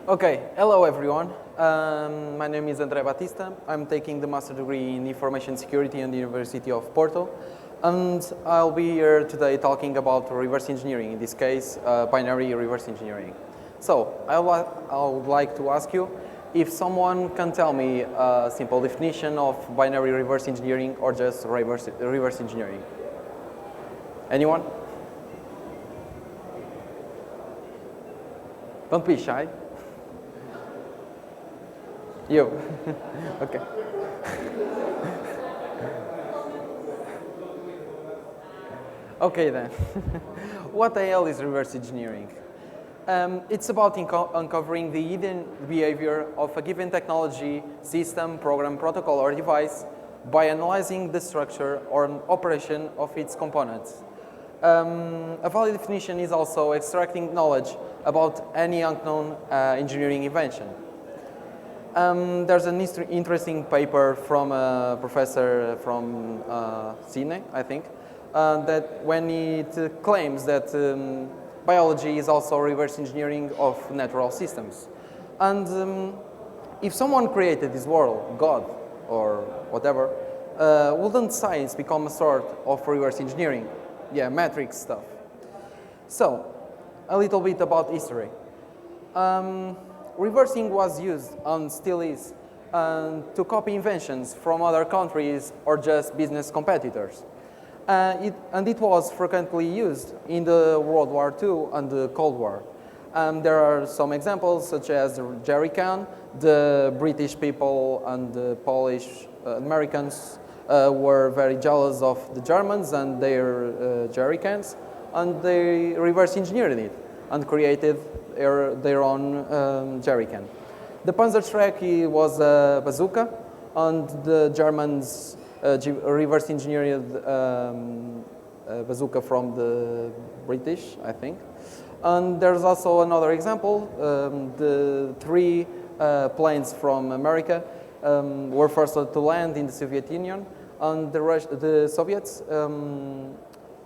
Okay, hello everyone. My name is André Baptista. I'm taking the master degree in information security at the University of Porto. And I'll be here today talking about reverse engineering, in this case, binary reverse engineering. So, I would like to ask you if someone can tell me a simple definition of binary reverse engineering or just reverse engineering. Anyone? Don't be shy. You. Okay. Okay then. What the hell is reverse engineering? It's about uncovering the hidden behavior of a given technology, system, program, protocol, or device by analyzing the structure or operation of its components. A valid definition is also extracting knowledge about any unknown engineering invention. There's an interesting paper from a professor from Sydney, I think, that when it claims that biology is also reverse engineering of natural systems. And if someone created this world, God or whatever, wouldn't science become a sort of reverse engineering? Yeah, matrix stuff. So, a little bit about history. Reversing was used, and still is, to copy inventions from other countries or just business competitors. It was frequently used in the World War II and the Cold War. There are some examples, such as jerry can. The British people and the Polish Americans were very jealous of the Germans and their jerry cans, and they reverse engineered it and created their own jerry can. The Panzerschreck was a bazooka, and the Germans reverse engineered bazooka from the British, I think. And there's also another example. The three planes from America were first to land in the Soviet Union, and the Soviets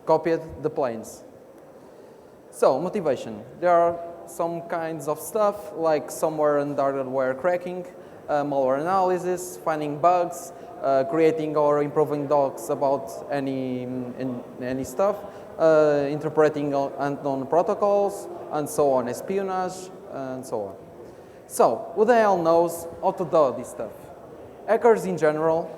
copied the planes. So, motivation. There are some kinds of stuff like somewhere and hardware cracking, malware analysis, finding bugs, creating or improving docs about any stuff, interpreting unknown protocols, and so on, espionage, and so on. So, who the hell knows how to do this stuff? Hackers in general,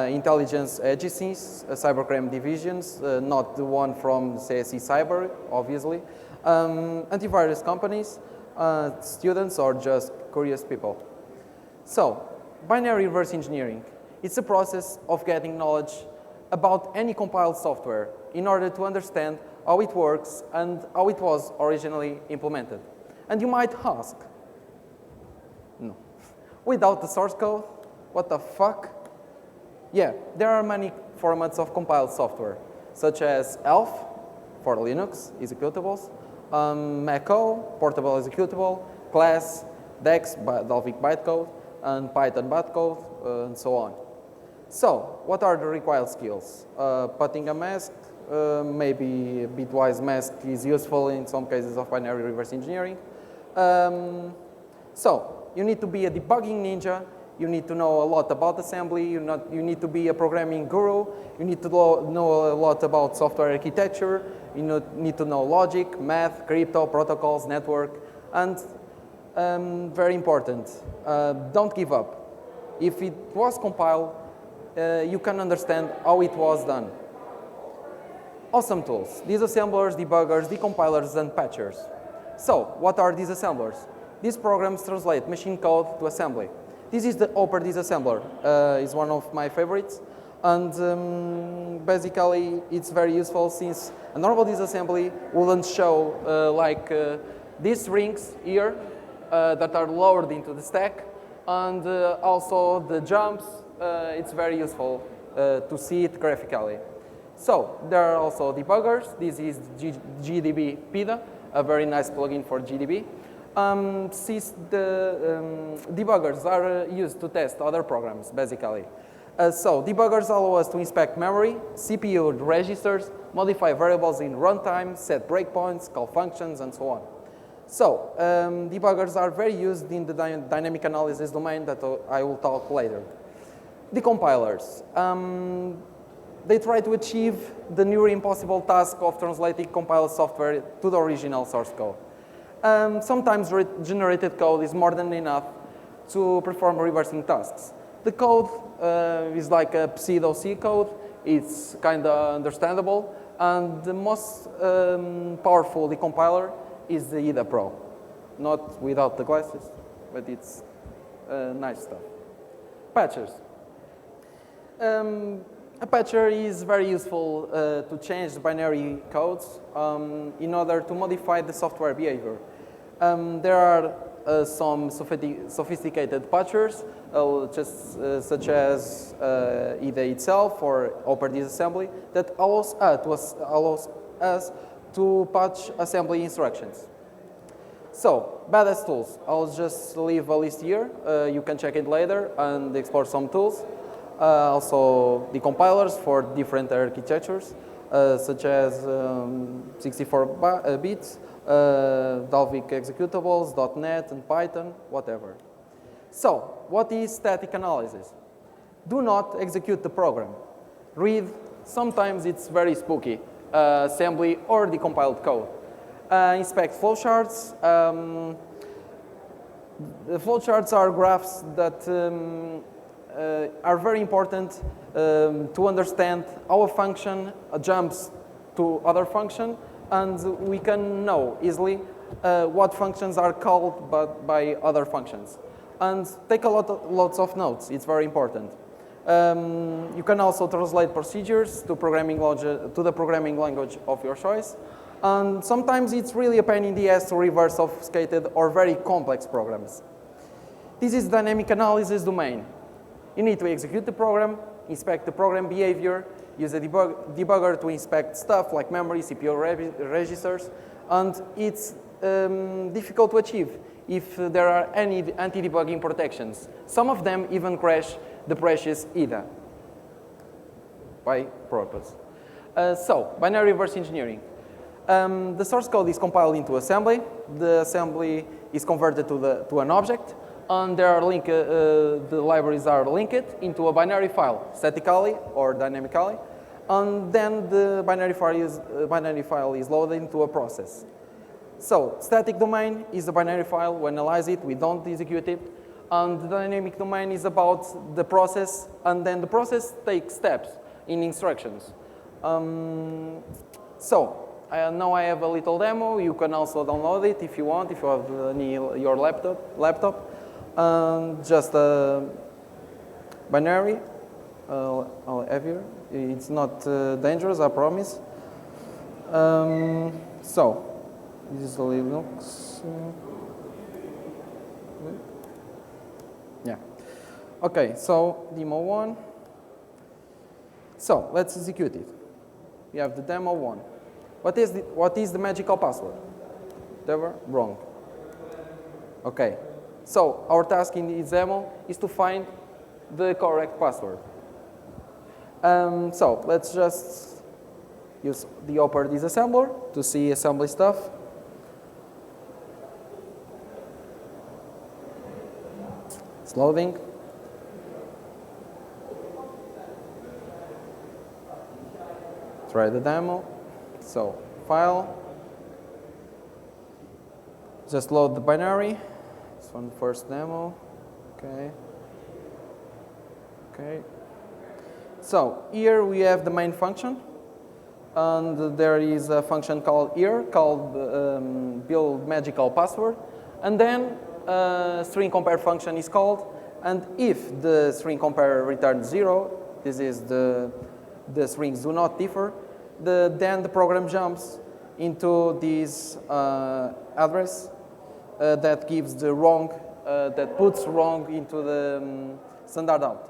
intelligence agencies, cybercrime divisions, not the one from CSE Cyber, obviously, antivirus companies, students, or just curious people. So, binary reverse engineering. It's a process of getting knowledge about any compiled software in order to understand how it works and how it was originally implemented. And you might ask, no, without the source code, what the fuck? Yeah, there are many formats of compiled software, such as ELF for Linux executables, Mac-O, portable executable, Class, DEX, Dalvik bytecode, and Python bytecode, and so on. So, what are the required skills? Putting a mask, maybe a bitwise mask is useful in some cases of binary reverse engineering. So, you need to be a debugging ninja. You need to know a lot about assembly. You need to be a programming guru. You need to know a lot about software architecture. You need to know logic, math, crypto, protocols, network, and very important, don't give up. If it was compiled, you can understand how it was done. Awesome tools: disassemblers, debuggers, decompilers, and patchers. So, what are disassemblers? These programs translate machine code to assembly. This is the Hopper disassembler. It's one of my favorites. And basically, it's very useful since a normal disassembly wouldn't show these rings here that are lowered into the stack. And also the jumps, it's very useful to see it graphically. So, there are also debuggers. This is GDB PIDA, a very nice plugin for GDB. Since the debuggers are used to test other programs, basically. So, debuggers allow us to inspect memory, CPU registers, modify variables in runtime, set breakpoints, call functions, and so on. So, debuggers are very used in the dynamic analysis domain that I will talk later. Decompilers. They try to achieve the near impossible task of translating compiled software to the original source code. Sometimes generated code is more than enough to perform reversing tasks. The code is like a pseudo-C code. It's kind of understandable. And the most powerful decompiler is the IDA Pro. Not without the glasses, but it's nice stuff. Patchers. A patcher is very useful to change the binary codes in order to modify the software behavior. There are some sophisticated patchers, such as IDE itself or Open Disassembly, that allows us to patch assembly instructions. So, badass tools. I'll just leave a list here. You can check it later and explore some tools. Also, the compilers for different architectures, such as 64 bits, Dalvik executables, .NET, and Python, whatever. So, what is static analysis? Do not execute the program. Read, sometimes it's very spooky, assembly or decompiled code. Inspect flowcharts. The flowcharts are graphs that are very important to understand how a function jumps to other function, and we can know easily what functions are called by other functions. And take lots of notes, it's very important. You can also translate procedures to the programming language of your choice. And sometimes it's really a pain in the ass to reverse obfuscated or very complex programs. This is dynamic analysis domain. You need to execute the program, inspect the program behavior, use a debugger to inspect stuff like memory, CPU registers, and it's difficult to achieve if there are any anti-debugging protections. Some of them even crash the precious IDA by purpose. So, binary reverse engineering. The source code is compiled into assembly. The assembly is converted to an object. And they are linked, the libraries are linked into a binary file, statically or dynamically, and then the binary file is loaded into a process. So, static domain is a binary file. We analyze it, we don't execute it, and the dynamic domain is about the process, and then the process takes steps in instructions. Now I have a little demo. You can also download it if you want, if you have your laptop. Just a binary, I'll have here. It's not dangerous, I promise. So, this is the Linux. Yeah. Okay, so demo 1. So, let's execute it. We have the demo 1. What is the magical password? Never? Wrong. Okay. So, our task in this demo is to find the correct password. So, let's just use the Open Disassembler to see assembly stuff. It's loading. Try the demo. So, file. Just load the binary. This one first demo. Okay. Okay. So, here we have the main function. And there is a function called here, called build magical password. And then string compare function is called. And if the string compare returns 0, this is the strings do not differ, then the program jumps into this address that gives the wrong, that puts wrong into the standard out.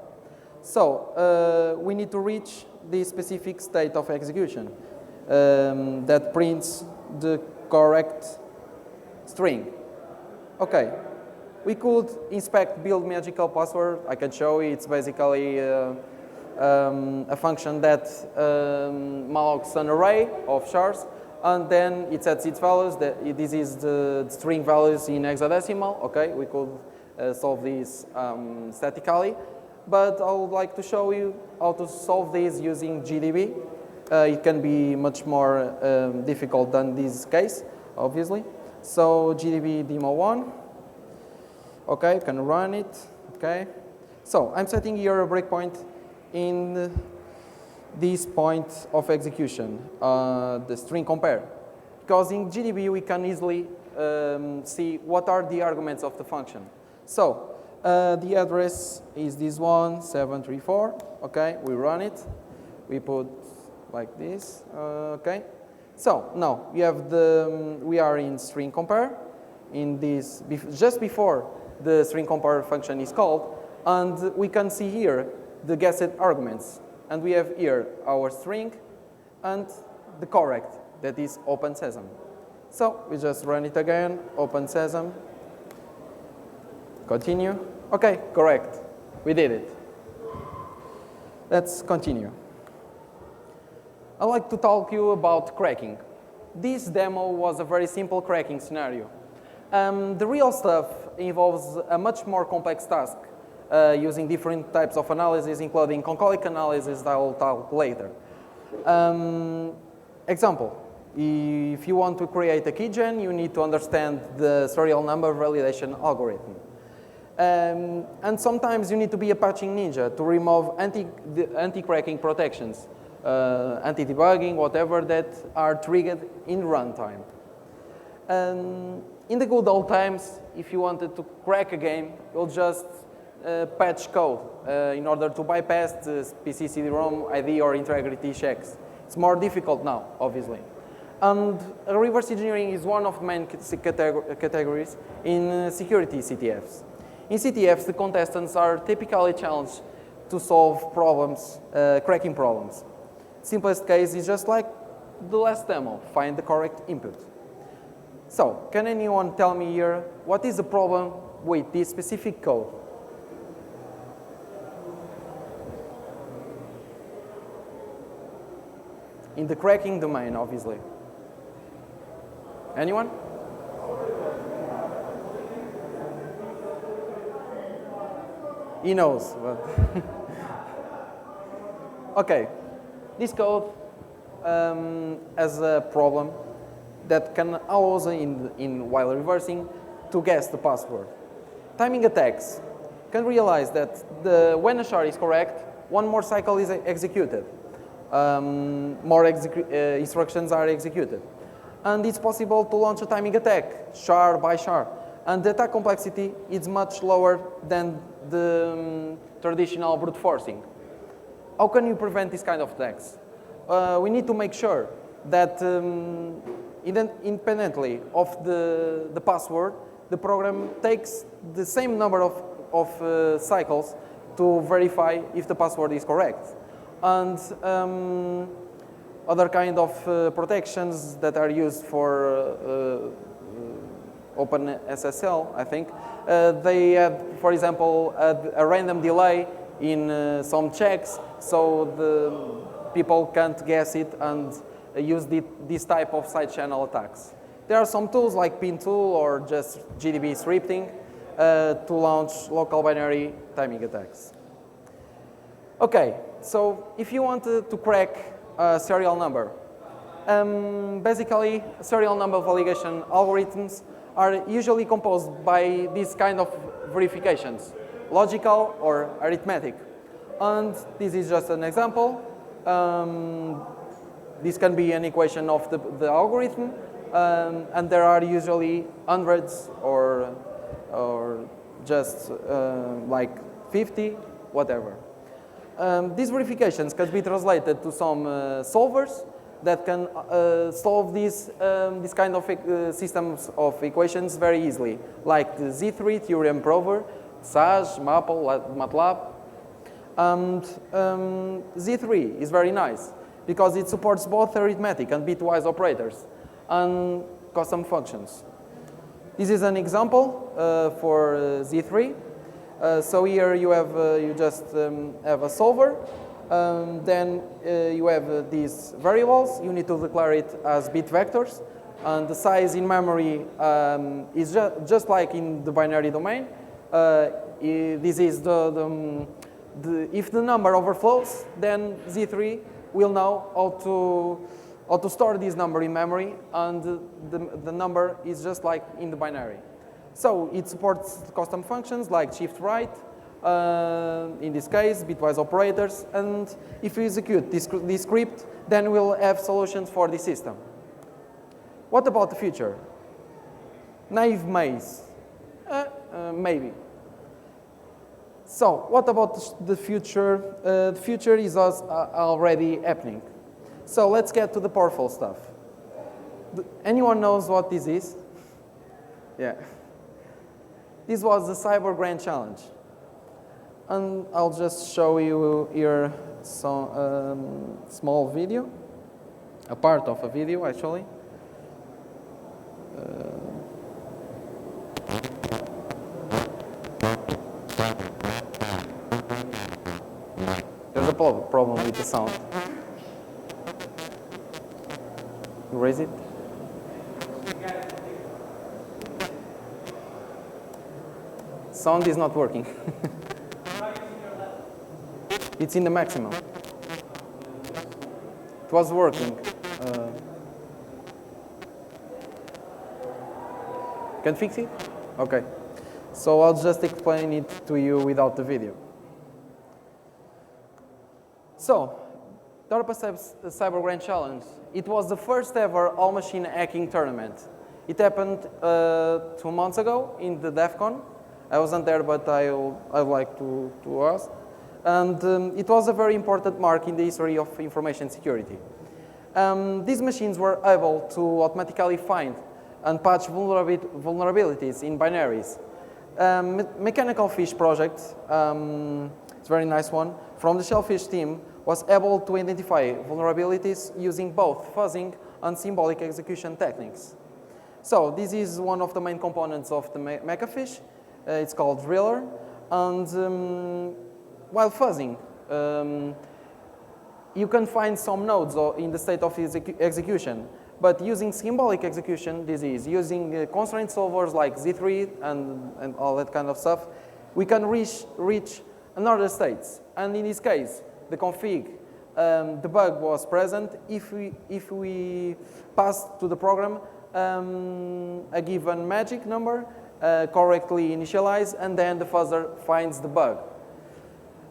So we need to reach the specific state of execution that prints the correct string. Okay, we could inspect build magical password. I can show you. It's basically a function that mallocs an array of chars and then it sets its values. This is the string values in hexadecimal. Okay, we could solve this statically, but I would like to show you how to solve this using GDB. It can be much more difficult than this case, obviously. So GDB demo 1. Okay, you can run it. Okay, so I'm setting here a breakpoint in this point of execution, the string compare, because in GDB we can easily see what are the arguments of the function. So the address is this one, 734. Okay, we run it. We put like this. Okay. So now we have we are in string compare. In this, just before the string compare function is called, and we can see here the guessed arguments. And we have here our string and the correct, that is open sesame. So we just run it again, open sesame, continue. Okay, correct, we did it. Let's continue. I'd like to talk to you about cracking. This demo was a very simple cracking scenario. The real stuff involves a much more complex task, using different types of analysis, including concolic analysis that I will talk later. Example, if you want to create a keygen, you need to understand the serial number validation algorithm. And sometimes you need to be a patching ninja to remove anti-cracking protections, anti-debugging, whatever, that are triggered in runtime. In the good old times, if you wanted to crack a game, you'll just patch code in order to bypass the PC CD-ROM ID or integrity checks. It's more difficult now, obviously. And reverse engineering is one of the main categories in security CTFs. In CTFs, the contestants are typically challenged to solve problems, cracking problems. Simplest case is just like the last demo, find the correct input. So, can anyone tell me here what is the problem with this specific code? In the cracking domain, obviously. Anyone? He knows, but okay. This code has a problem that can allow us, while reversing, to guess the password. Timing attacks can realize that when a shard is correct, one more cycle is executed. More instructions are executed. And it's possible to launch a timing attack, shard by shard. And the attack complexity is much lower than the traditional brute forcing. How can you prevent this kind of attacks? We need to make sure that independently of the password, the program takes the same number of cycles to verify if the password is correct. And other kind of protections that are used for OpenSSL, I think, they have, for example, a random delay in some checks, so the people can't guess it and use this type of side channel attacks. There are some tools like PinTool or just GDB scripting to launch local binary timing attacks. Okay, so if you want to crack a serial number, basically serial number validation algorithms are usually composed by this kind of verifications, logical or arithmetic. And this is just an example. This can be an equation of the algorithm, and there are usually hundreds or just like 50, whatever. These verifications can be translated to some solvers that can solve this kind of systems of equations very easily, like the Z3 theorem prover, SAS, Maple, MATLAB. And Z3 is very nice because it supports both arithmetic and bitwise operators and custom functions. This is an example for Z3. So here you have you just have a solver Then you have these variables. You need to declare it as bit vectors. And the size in memory is just like in the binary domain. This is if the number overflows, then Z3 will know how to store this number in memory, and the number is just like in the binary. So it supports custom functions like shift right, in this case, bitwise operators, and if you execute this script, then we'll have solutions for the system. What about the future? Naive maze? Maybe. So, what about the future? The future is already happening. So, let's get to the powerful stuff. Anyone knows what this is? Yeah. This was the Cyber Grand Challenge. And I'll just show you here some small video, a part of a video actually. There's a problem with the sound. You raise it? Sound is not working. It's in the maximum. It was working. Can fix it? Okay. So I'll just explain it to you without the video. So, DARPA Cyber Grand Challenge. It was the first ever all-machine hacking tournament. It happened 2 months ago in the DEF CON. I wasn't there, but I'd like to ask. And it was a very important mark in the history of information security. These machines were able to automatically find and patch vulnerabilities in binaries. Mechanical Fish project, it's a very nice one, from the Shellfish team was able to identify vulnerabilities using both fuzzing and symbolic execution techniques. So this is one of the main components of the Mechafish. It's called Driller. And while fuzzing, you can find some nodes in the state of execution. But using symbolic execution, this is using constraint solvers like Z3 and all that kind of stuff, we can reach another states. And in this case, the config, the bug was present if we pass to the program a given magic number, correctly initialized, and then the fuzzer finds the bug.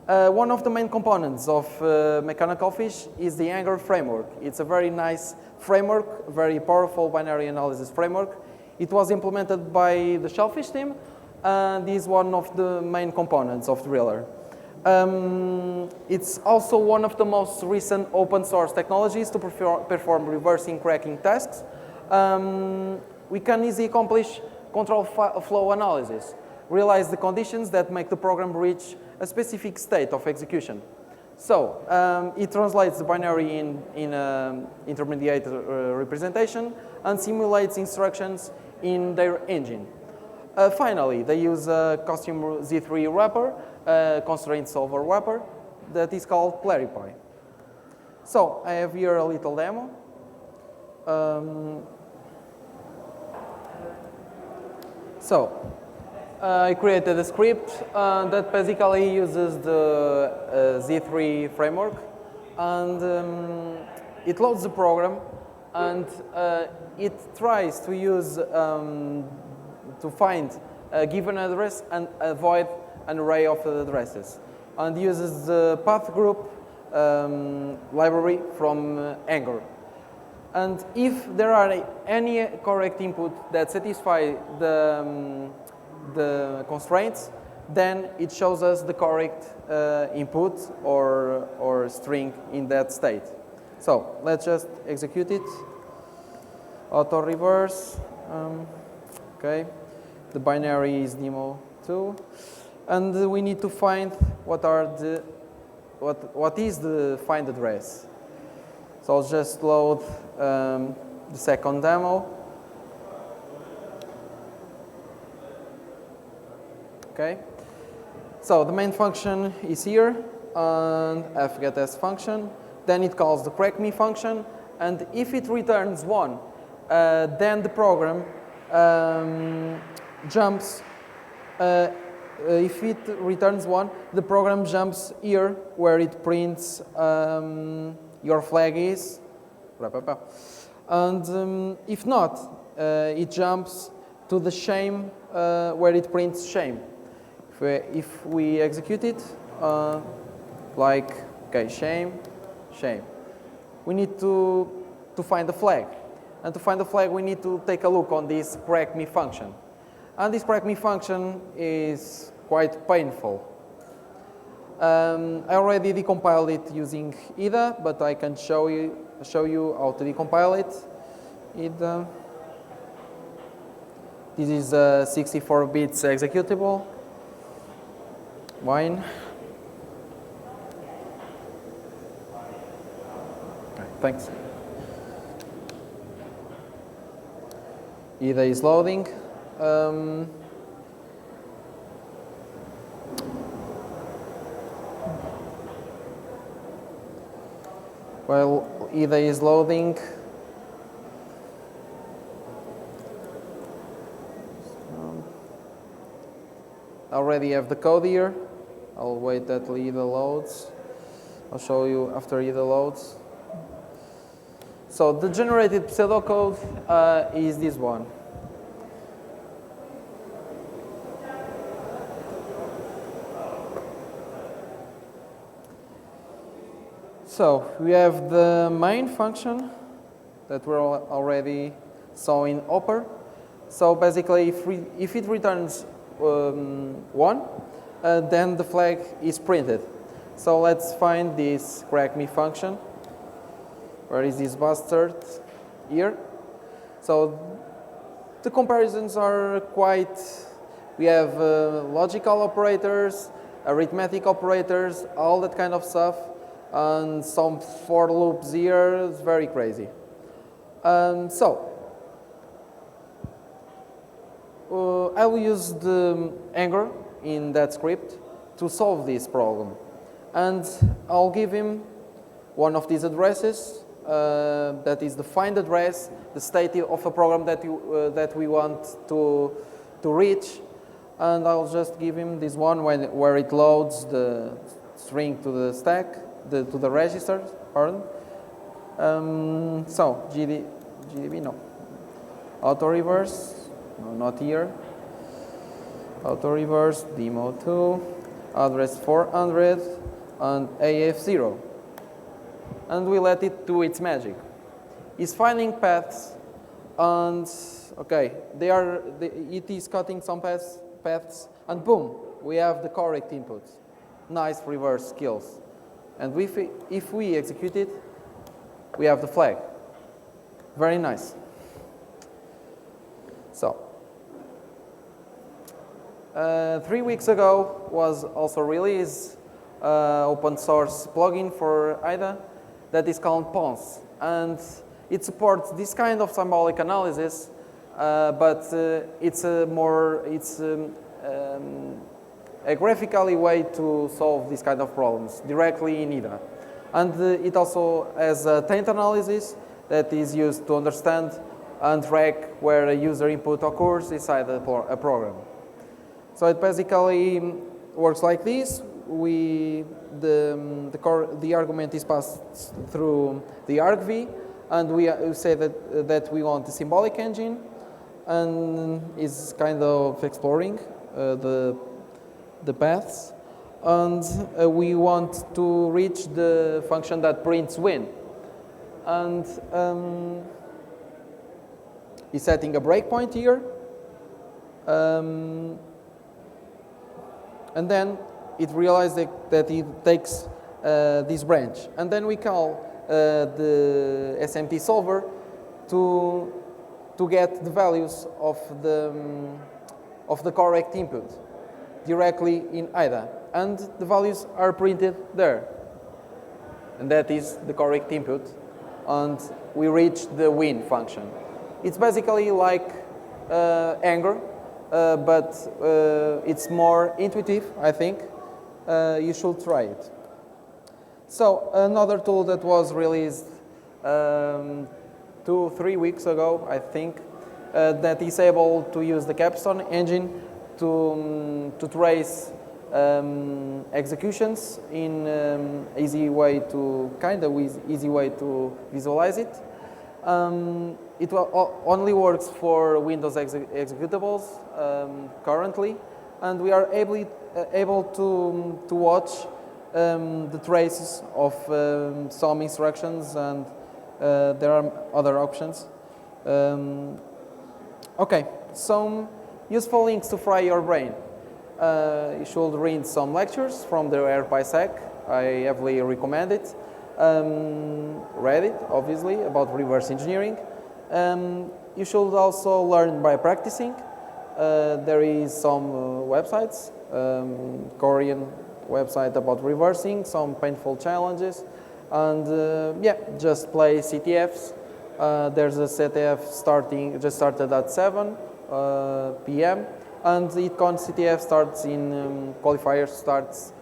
One of the main components of Mechanical Fish is the Anger framework. It's a very nice framework, very powerful binary analysis framework. It was implemented by the Shellfish team, and is one of the main components of Driller. It's also one of the most recent open source technologies to perform reversing cracking tasks. We can easily accomplish control flow analysis, realize the conditions that make the program reach a specific state of execution. So it translates the binary in intermediate representation and simulates instructions in their engine. Finally, they use a custom Z3 wrapper, a constraint solver wrapper that is called Clarify. So I have here a little demo. I created a script that basically uses the Z3 framework, and it loads the program, and it tries to use to find a given address and avoid an array of addresses, and uses the path group library from Anger. And if there are any correct input that satisfy the constraints, then it shows us the correct input or string in that state. So let's just execute it. Auto reverse. Okay. The binary is demo2, and we need to find what is the find address. So I'll just load the second demo. Okay. So the main function is here. and fgetS function. Then it calls the correctme function, and if it returns 1, then the program jumps. If it returns 1, the program jumps here where it prints your flag is. And if not, it jumps to the shame where it prints shame. If we execute it, like, okay, shame, shame, we need to find the flag. And to find the flag, we need to take a look on this correctme function. And this correctme function is quite painful. I already decompiled it using IDA, but I can show you how to decompile it. IDA. This is a 64 bits executable. Wine. Okay, thanks. IDA is loading. While IDA is loading, I already have the code here. I'll wait that IDA loads. I'll show you after IDA loads. So the generated pseudocode is this one. So we have the main function that we already saw in Hopper. So basically, if it returns 1, then the flag is printed. So let's find this correctme function. Where is this bastard? Here. So the comparisons are quite. We have logical operators, arithmetic operators, all that kind of stuff. And some for loops here. It's very crazy. So I will use the André in that script to solve this problem, and I'll give him one of these addresses. That is the find address, the state of a program that we want to reach, and I'll just give him this one where it loads the string to the stack. To the registers, pardon. So GDB, no. Auto reverse, no, not here. Auto reverse, demo 2, address 400, and AF0. And we let it do its magic. It's finding paths, and okay, it is cutting some paths, and boom, we have the correct input. Nice reverse skills. And if we execute it, we have the flag. Very nice. So, 3 weeks ago was also released open source plugin for IDA that is called Pons, and it supports this kind of symbolic analysis, but it's a graphically way to solve this kind of problems directly in IDA. And it also has a taint analysis that is used to understand and track where a user input occurs inside a program. So it basically works like this. The argument is passed through the argv, and we say that we want a symbolic engine, and is kind of exploring the paths, and we want to reach the function that prints win, and is setting a breakpoint here, and then it realizes that it takes this branch, and then we call the SMT solver to get the values of the correct input directly in IDA, and the values are printed there, and that is the correct input, and we reach the win function. It's basically like André, but it's more intuitive, I think. You should try it. So another tool that was released 2-3 weeks ago, I think, that is able to use the Capsule Engine to trace executions in easy way to easy way to visualize it. It only works for Windows executables currently, and we are able to watch the traces of some instructions, and there are other options. Okay, some useful links to fry your brain. You should read some lectures from the RPSec. I heavily recommend it. Read it, obviously, about reverse engineering. You should also learn by practicing. There is some websites, Korean website about reversing, some painful challenges, and yeah, just play CTFs. There's a CTF just started at 7 p.m. and the Econ CTF starts in qualifier starts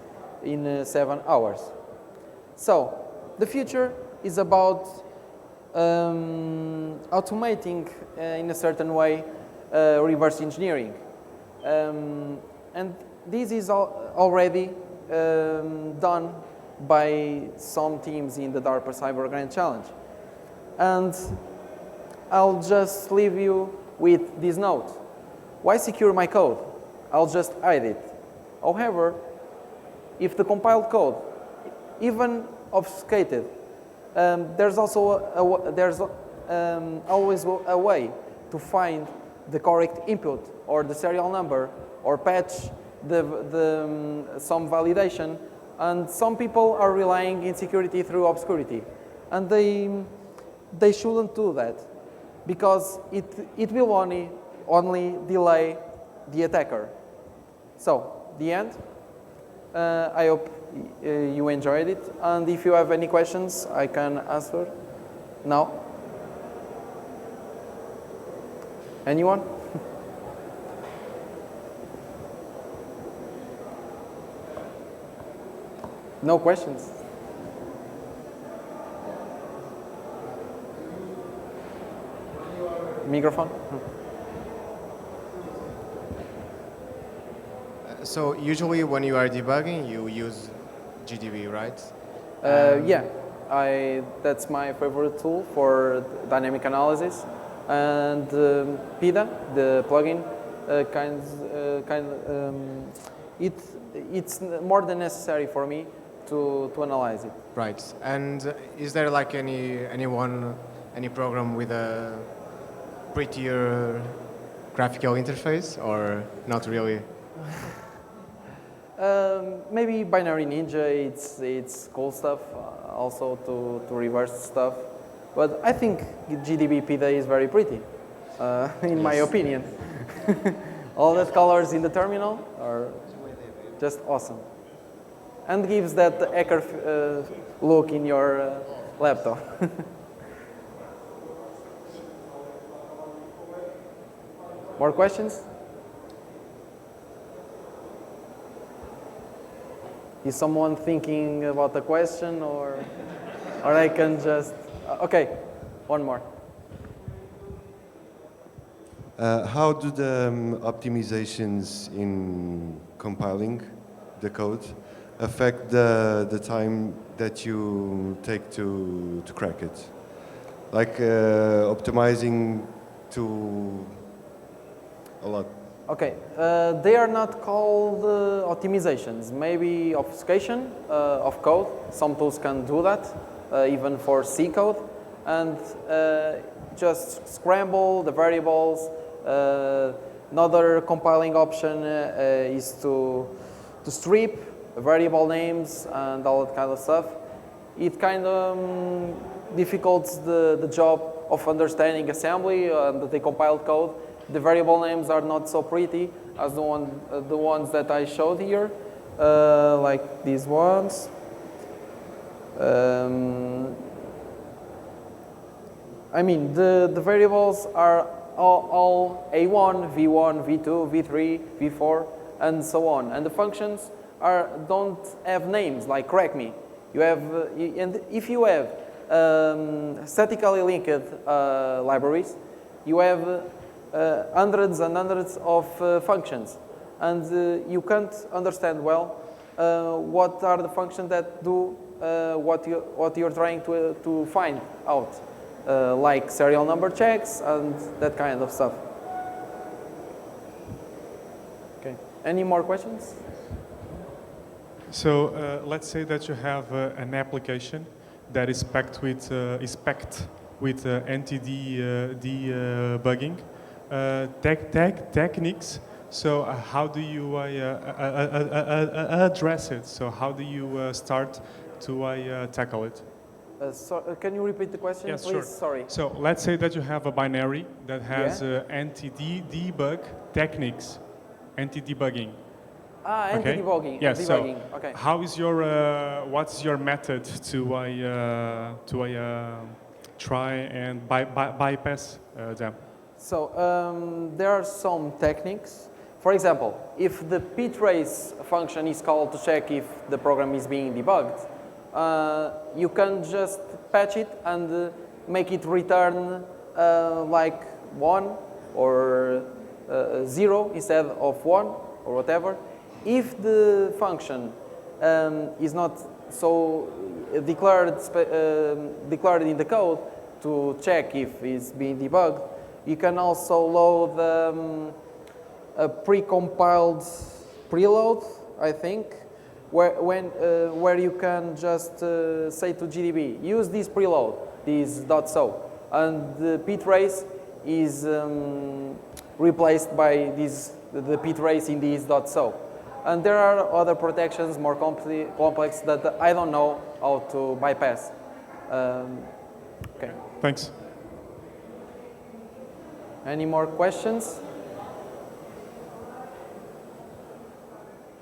in 7 hours. So the future is about automating in a certain way reverse engineering, and this is already done by some teams in the DARPA Cyber Grand Challenge. And I'll just leave you with this note. Why secure my code? I'll just hide it. However, if the compiled code, even obfuscated, there's also always a way to find the correct input or the serial number or patch some validation. And some people are relying in security through obscurity, and they shouldn't do that, because it will only delay the attacker. So, the end. I hope you enjoyed it, and if you have any questions, I can answer now. Anyone? No questions? Microphone? So usually when you are debugging, you use GDB, right? Yeah, that's my favorite tool for dynamic analysis, and PIDA, the plugin, it's more than necessary for me to analyze it. Right. And is there like any program with a prettier graphical interface, or not really? Maybe Binary Ninja, it's cool stuff, also to reverse stuff. But I think GDB PIDA is very pretty, in my opinion. All the colors in the terminal are just awesome, and gives that hacker look in your laptop. More questions? Is someone thinking about a question, or I can just... Okay, one more. How do the optimizations in compiling the code affect the time that you take to crack it? Like optimizing to a lot. Okay, they are not called optimizations. Maybe obfuscation of code. Some tools can do that, even for C code, and just scramble the variables. Another compiling option is to strip variable names and all that kind of stuff. It kind of difficults the job of understanding assembly and the compiled code. The variable names are not so pretty as the ones that I showed here, like these ones. I mean, the variables are all A1, V1, V2, V3, V4, and so on. And the functions don't have names like crack me. You have, and if you have statically linked libraries, you have hundreds and hundreds of functions, and you can't understand well what are the functions that do what you're trying to find out, like serial number checks and that kind of stuff. Okay. Any more questions? So let's say that you have an application that is packed with anti-debugging techniques. So how do you address it? So how do you start to tackle it? Can you repeat the question, yes, please? Sure. Sorry. So let's say that you have a binary that has Yeah. anti-debug techniques, anti-debugging. Ah, anti-debugging. Yes. Debugging. So, okay. how is your what's your method to try and bypass them? So there are some techniques. For example, if the ptrace function is called to check if the program is being debugged, you can just patch it and make it return like 1 or 0 instead of 1 or whatever. If the function is not so declared in the code to check if it's being debugged, you can also load a pre-compiled preload, I think, where you can just say to GDB, use this preload, this .so, and the ptrace is replaced by the ptrace in this .so. And there are other protections more complex that I don't know how to bypass. Okay. Thanks. Any more questions?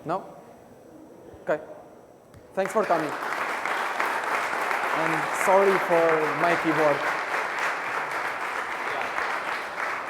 No? Okay. Thanks for coming. And sorry for my keyboard.